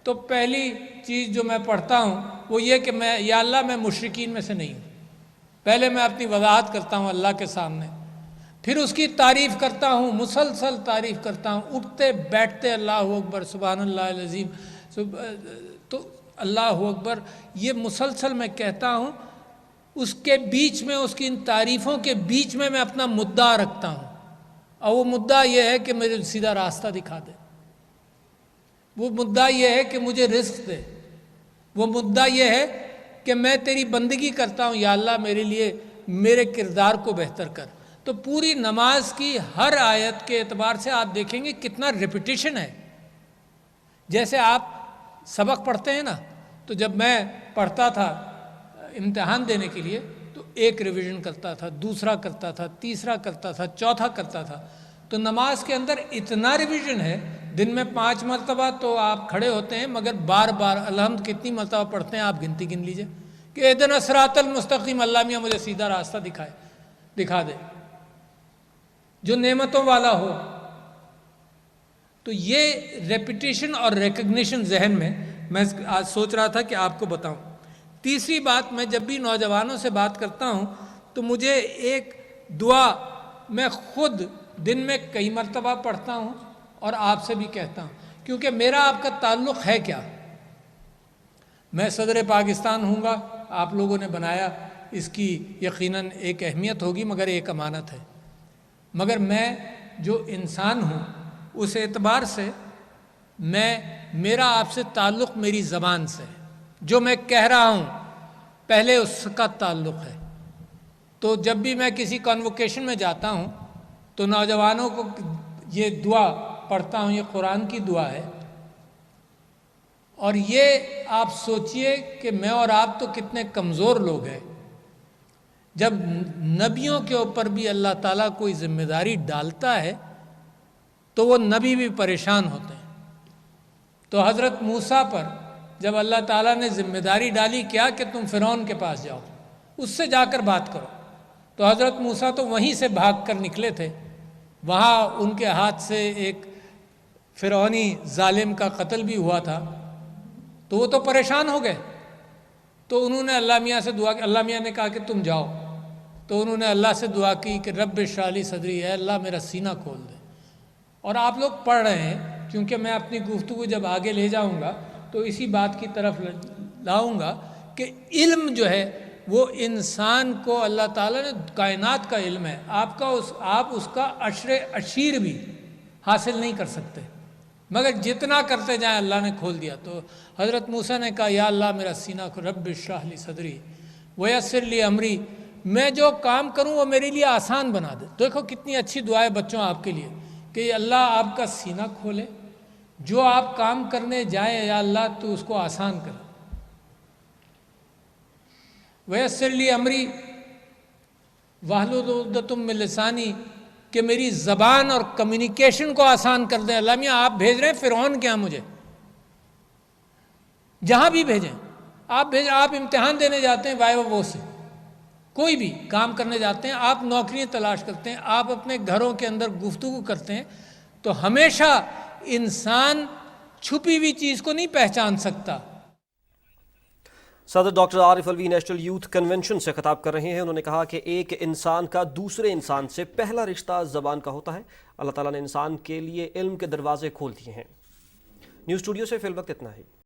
تو پہلی چیز جو میں پڑھتا ہوں وہ یہ کہ میں یا اللہ میں مشرکین میں سے نہیں ہوں. پہلے میں اپنی وضاحت کرتا ہوں اللہ کے سامنے، پھر اس کی تعریف کرتا ہوں، مسلسل تعریف کرتا ہوں، اٹھتے بیٹھتے اللہ اکبر سبحان اللہ العظیم. تو اللہ اکبر یہ مسلسل میں کہتا ہوں. اس کے بیچ میں، اس کی ان تعریفوں کے بیچ میں اپنا مدعا رکھتا ہوں، اور وہ مدعا یہ ہے کہ مجھے سیدھا راستہ دکھا دے. وہ مدعا یہ ہے کہ مجھے رزق دے. وہ مدعا یہ ہے کہ میں تیری بندگی کرتا ہوں، یا اللہ میرے لیے میرے کردار کو بہتر کر. تو پوری نماز کی ہر آیت کے اعتبار سے آپ دیکھیں گے کتنا ریپیٹیشن ہے. جیسے آپ سبق پڑھتے ہیں نا، تو جب میں پڑھتا تھا امتحان دینے کے لیے تو ایک ریویژن کرتا تھا، دوسرا کرتا تھا، تیسرا کرتا تھا، چوتھا کرتا تھا. تو نماز کے اندر اتنا ریویژن ہے، دن میں 5 مرتبہ تو آپ کھڑے ہوتے ہیں، مگر بار بار الحمد کتنی مرتبہ پڑھتے ہیں آپ گنتی گن لیجئے کہ اہدنا الصراط المستقیم، اللہ میاں مجھے سیدھا راستہ دکھا دے جو نعمتوں والا ہو. تو یہ ریپیٹیشن اور ریکگنیشن ذہن میں آج سوچ رہا تھا کہ آپ کو بتاؤں. تیسری بات، میں جب بھی نوجوانوں سے بات کرتا ہوں تو مجھے ایک دعا میں خود دن میں کئی مرتبہ پڑھتا ہوں اور آپ سے بھی کہتا ہوں، کیونکہ میرا آپ کا تعلق ہے کیا. میں صدر پاکستان ہوں گا، آپ لوگوں نے بنایا، اس کی یقیناً ایک اہمیت ہوگی، مگر ایک امانت ہے. مگر میں جو انسان ہوں اس اعتبار سے میرا آپ سے تعلق میری زبان سے، جو میں کہہ رہا ہوں پہلے اس کا تعلق ہے. تو جب بھی میں کسی کانووکیشن میں جاتا ہوں تو نوجوانوں کو یہ دعا پڑھتا ہوں. یہ قرآن کی دعا ہے، اور یہ آپ سوچئے کہ میں اور آپ تو کتنے کمزور لوگ ہیں. جب نبیوں کے اوپر بھی اللہ تعالیٰ کوئی ذمہ داری ڈالتا ہے تو وہ نبی بھی پریشان ہوتے ہیں. تو حضرت موسیٰ پر جب اللہ تعالیٰ نے ذمہ داری ڈالی کیا کہ تم فرعون کے پاس جاؤ، اس سے جا کر بات کرو، تو حضرت موسیٰ تو وہیں سے بھاگ کر نکلے تھے. وہاں ان کے ہاتھ سے ایک فرعونی ظالم کا قتل بھی ہوا تھا، تو وہ تو پریشان ہو گئے. تو انہوں نے اللہ میاں سے دعا کی. اللہ میاں نے کہا کہ تم جاؤ. تو انہوں نے اللہ سے دعا کی کہ رب اشرح لی صدری، اے اللہ میرا سینہ کھول دے. اور آپ لوگ پڑھ رہے ہیں، کیونکہ میں اپنی گفتگو جب آگے لے جاؤں گا تو اسی بات کی طرف لاؤں گا کہ علم جو ہے وہ انسان کو اللہ تعالیٰ نے کائنات کا علم ہے، آپ اس کا عشر عشیر بھی حاصل نہیں کر سکتے، مگر جتنا کرتے جائیں اللہ نے کھول دیا. تو حضرت موسیٰ نے کہا یا اللہ میرا سینہ کھول، رب اشرح لی صدری ویسر لی امری، میں جو کام کروں وہ میرے لیے آسان بنا دے. دیکھو کتنی اچھی دعا ہے بچوں آپ کے لیے کہ اللہ آپ کا سینہ کھولے، جو آپ کام کرنے جائیں یا اللہ تو اس کو آسان کر. ویسر لی امری واحلل عقدۃ من لسانی، کہ میری زبان اور کمیونیکیشن کو آسان کر دیں. اللہ میاں آپ بھیج رہے ہیں فرعون کے ہاں، مجھے جہاں بھی بھیجیں آپ آپ امتحان دینے جاتے ہیں وائوا وہ سے، کوئی بھی کام کرنے جاتے ہیں، آپ نوکریاں تلاش کرتے ہیں، آپ اپنے گھروں کے اندر گفتگو کرتے ہیں، تو ہمیشہ انسان چھپی ہوئی چیز کو نہیں پہچان سکتا. صدر ڈاکٹر عارف الوی نیشنل یوتھ کنونشن سے خطاب کر رہے ہیں. انہوں نے کہا کہ ایک انسان کا دوسرے انسان سے پہلا رشتہ زبان کا ہوتا ہے. اللہ تعالیٰ نے انسان کے لیے علم کے دروازے کھول دیے ہیں. نیوز اسٹوڈیو سے فی الوقت اتنا ہی.